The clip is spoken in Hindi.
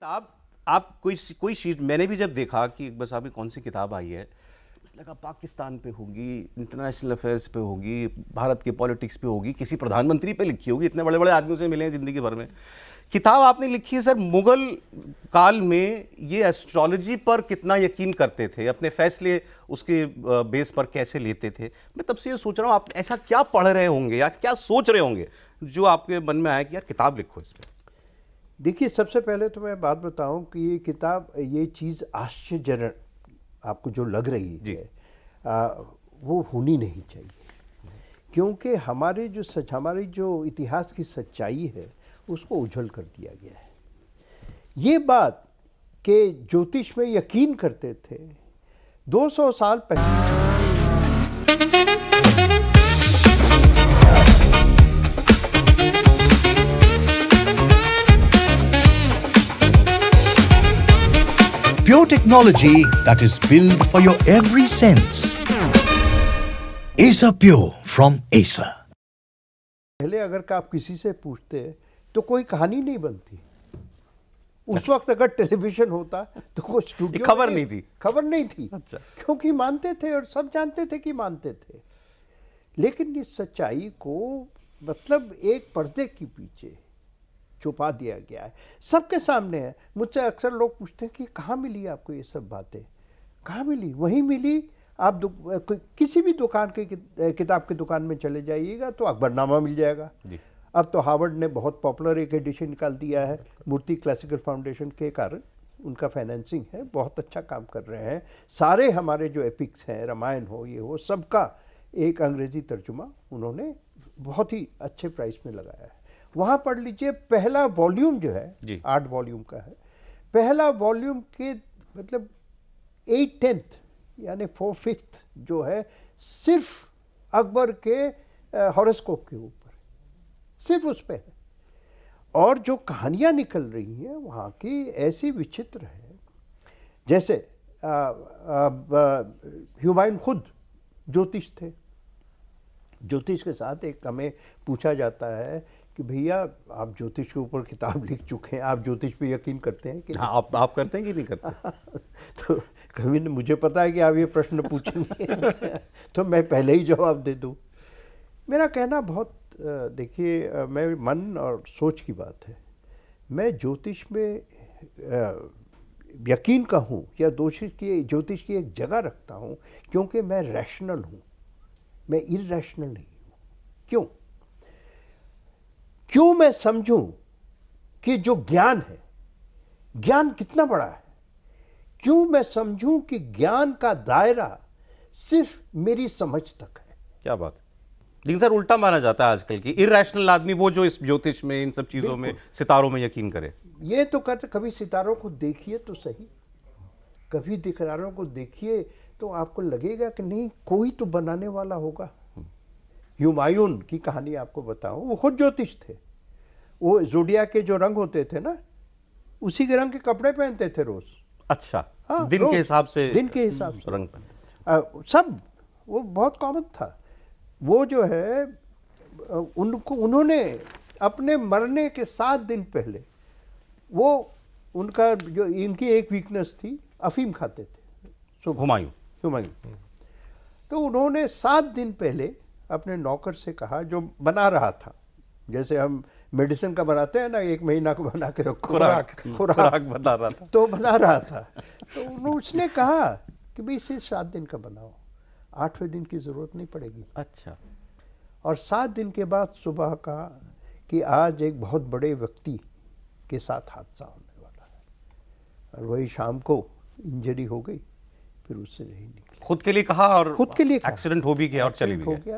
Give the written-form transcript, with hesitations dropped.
किताब आप कोई शीट मैंने भी जब देखा कि बस आपकी कौन सी किताब आई है, लगा पाकिस्तान पे होगी, इंटरनेशनल अफेयर्स पे होगी, भारत के पॉलिटिक्स पे होगी, किसी प्रधानमंत्री पे लिखी होगी, इतने बड़े बड़े आदमियों से मिले हैं ज़िंदगी भर में। किताब आपने लिखी है सर, मुगल काल में ये एस्ट्रोलॉजी पर कितना यकीन करते थे, अपने फैसले उसके बेस पर कैसे लेते थे। मैं तब से ये सोच रहा हूँ आप ऐसा क्या पढ़ रहे होंगे या क्या सोच रहे होंगे जो आपके मन में आया कि यार किताब लिखो इस पर। देखिए, सबसे पहले तो मैं बात बताऊं कि ये किताब, ये चीज़ आश्चर्यजनक आपको जो लग रही है वो होनी नहीं चाहिए, क्योंकि हमारी जो इतिहास की सच्चाई है उसको उछल कर दिया गया है। ये बात कि ज्योतिष में यकीन करते थे 200 साल पहले। Pure technology that is built for your every sense. Acer Pure from Acer. पहले अगर आप किसी से पूछते तो कोई कहानी नहीं बनती। उस वक्त अगर टेलीविजन होता तो कोई स्टूडियो खबर नहीं थी। अच्छा। क्योंकि मानते थे और सब जानते थे कि मानते थे। लेकिन इस सच्चाई को मतलब एक पर्दे के पीछे छुपा दिया गया है, सबके सामने है। मुझसे अक्सर लोग पूछते हैं कि कहाँ मिली आपको ये सब बातें, कहाँ मिली? वहीं मिली। आप किसी भी दुकान के किताब की दुकान में चले जाइएगा तो अकबरनामा मिल जाएगा जी। अब तो हार्वर्ड ने बहुत पॉपुलर एक एडिशन निकाल दिया है, मूर्ति क्लासिकल फाउंडेशन के कारण उनका फाइनेंसिंग है, बहुत अच्छा काम कर रहे हैं। सारे हमारे जो एपिक्स हैं, रामायण हो ये हो, सबका एक अंग्रेजी तर्जुमा उन्होंने बहुत ही अच्छे प्राइस में लगाया है। वहाँ पढ़ लीजिए, पहला वॉल्यूम जो है 8 वॉल्यूम का है। पहला वॉल्यूम के मतलब 8/10 यानी 4/5 जो है सिर्फ अकबर के हॉरोस्कोप के ऊपर, सिर्फ उस पे है। और जो कहानियाँ निकल रही हैं वहाँ की ऐसी विचित्र है, जैसे हुमायूं खुद ज्योतिष थे। ज्योतिष के साथ एक हमें पूछा जाता है कि भैया आप ज्योतिष के ऊपर किताब लिख चुके हैं, आप ज्योतिष पे यकीन करते हैं कि हाँ, आप करते हैं कि नहीं करते? तो कभी ने मुझे पता है कि आप ये प्रश्न पूछेंगे तो मैं पहले ही जवाब दे दूं। मेरा कहना बहुत देखिए, मैं मन और सोच की बात है। मैं ज्योतिष में यकीन का हूँ या ज्योतिष की एक जगह रखता हूँ, क्योंकि मैं रैशनल हूँ, मैं इरैशनल नहीं हूँ। क्यों मैं समझूं कि जो ज्ञान है, ज्ञान कितना बड़ा है। क्यों मैं समझूं कि ज्ञान का दायरा सिर्फ मेरी समझ तक है। क्या बात है। लेकिन सर उल्टा माना जाता है आजकल की इरैशनल आदमी वो जो इस ज्योतिष में, इन सब चीजों में, सितारों में यकीन करे। ये तो कहते, कभी सितारों को देखिए तो सही, कभी सितारों को देखिए तो आपको लगेगा कि नहीं, कोई तो बनाने वाला होगा। हुमायूं की कहानी आपको बताऊं, वो खुद ज्योतिष थे। वो जोडिया के जो रंग होते थे ना, उसी के रंग के कपड़े पहनते थे रोज। अच्छा। हाँ, दिन के हिसाब से रंग पहनते सब, वो बहुत कॉमन था। वो जो है उन्होंने अपने मरने के 7 दिन पहले, वो उनका जो इनकी एक वीकनेस थी, अफीम खाते थे हुमायूं। तो उन्होंने 7 दिन पहले अपने नौकर से कहा, जो बना रहा था, जैसे हम मेडिसिन का बनाते हैं ना, 1 महीना को बना के रखो, खुराक बना रहा था, तो बना रहा था। तो उसने कहा कि भाई इसे 7 दिन का बनाओ, 8वें दिन की जरूरत नहीं पड़ेगी। अच्छा। और 7 दिन के बाद सुबह कहा कि आज एक बहुत बड़े व्यक्ति के साथ हादसा होने वाला है। और वही शाम को इंजरी हो गई, फिर उससे नहीं निकले। खुद के लिए कहा और खुद के लिए एक्सीडेंट हो भी गया और चली भी गया।